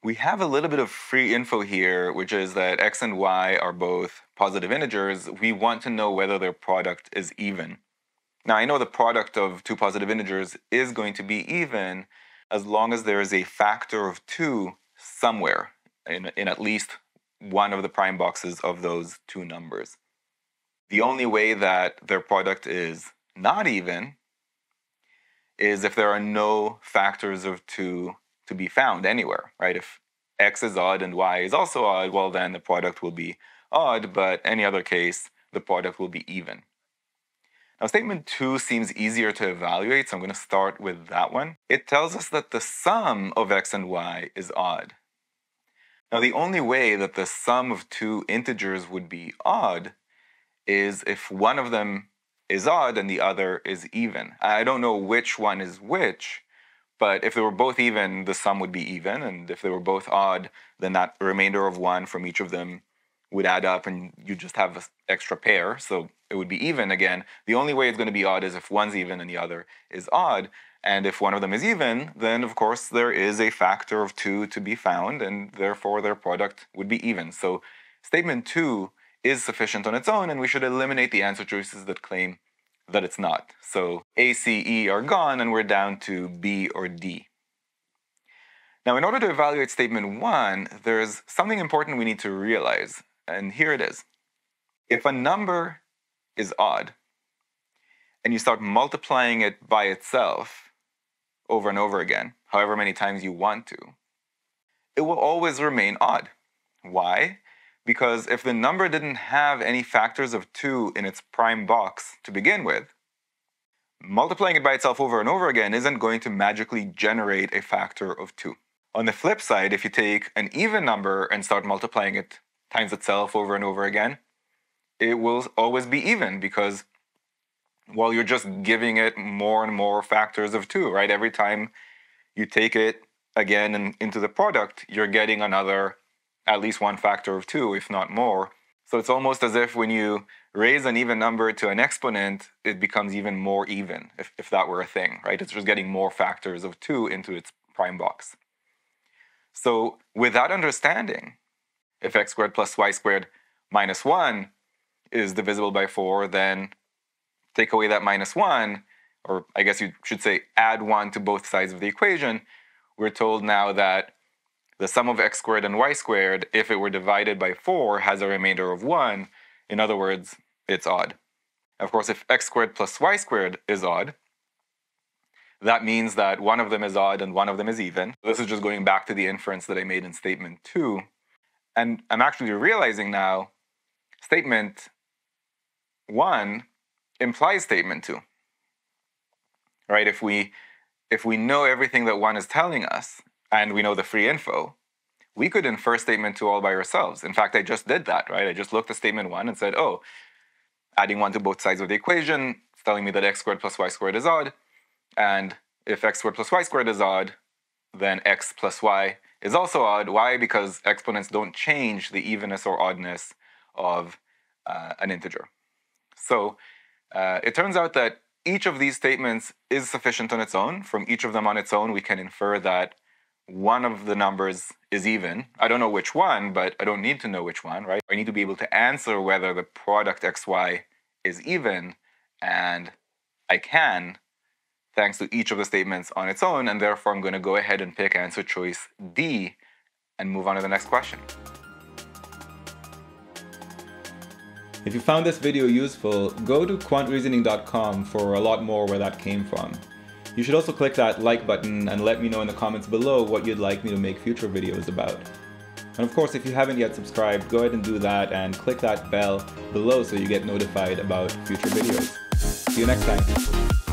We have a little bit of free info here, which is that x and y are both positive integers. We want to know whether their product is even. Now, I know the product of two positive integers is going to be even as long as there is a factor of 2 somewhere in at least one of the prime boxes of those two numbers. The only way that their product is not even is if there are no factors of 2 to be found anywhere, right? If x is odd and y is also odd, well, then the product will be odd, but any other case, the product will be even. Now, statement 2 seems easier to evaluate, so I'm going to start with that one. It tells us that the sum of x and y is odd. Now, the only way that the sum of two integers would be odd is if one of them is odd and the other is even. I don't know which one is which, but if they were both even, the sum would be even, and if they were both odd, then that remainder of 1 from each of them would add up and you just have an extra pair, so it would be even again. The only way it's going to be odd is if one's even and the other is odd, and if one of them is even, then of course there is a factor of 2 to be found, and therefore their product would be even. So statement 2 is sufficient on its own, and we should eliminate the answer choices that claim that it's not. So A, C, E are gone, and we're down to B or D. Now, in order to evaluate statement 1, there's something important we need to realize, and here it is. If a number is odd, and you start multiplying it by itself over and over again, however many times you want to, it will always remain odd. Why? Because if the number didn't have any factors of 2 in its prime box to begin with, multiplying it by itself over and over again isn't going to magically generate a factor of 2. On the flip side, if you take an even number and start multiplying it times itself over and over again, it will always be even because, well, you're just giving it more and more factors of 2, right? Every time you take it again and into the product, you're getting another at least one factor of 2, if not more. So it's almost as if when you raise an even number to an exponent, it becomes even more even, if that were a thing, right? It's just getting more factors of 2 into its prime box. So with that understanding, if x squared plus y squared minus 1 is divisible by 4, then take away that minus 1, or I guess you should say add 1 to both sides of the equation. We're told now that the sum of x squared and y squared, if it were divided by 4, has a remainder of 1. In other words, it's odd. Of course, if x squared plus y squared is odd, that means that one of them is odd and one of them is even. This is just going back to the inference that I made in statement 2. And I'm actually realizing now statement 1 implies statement 2. Right? If we know everything that 1 is telling us, and we know the free info, we could infer statement 2 all by ourselves. In fact, I just did that, right? I just looked at statement 1 and said, oh, adding 1 to both sides of the equation, it's telling me that x squared plus y squared is odd. And if x squared plus y squared is odd, then x plus y is also odd. Why? Because exponents don't change the evenness or oddness of an integer. So it turns out that each of these statements is sufficient on its own. From each of them on its own, we can infer that one of the numbers is even. I don't know which one, but I don't need to know which one, right? I need to be able to answer whether the product xy is even, and I can, thanks to each of the statements on its own, and therefore I'm going to go ahead and pick answer choice D and move on to the next question. If you found this video useful, go to quantreasoning.com for a lot more where that came from. You should also click that like button and let me know in the comments below what you'd like me to make future videos about. And of course, if you haven't yet subscribed, go ahead and do that and click that bell below so you get notified about future videos. See you next time.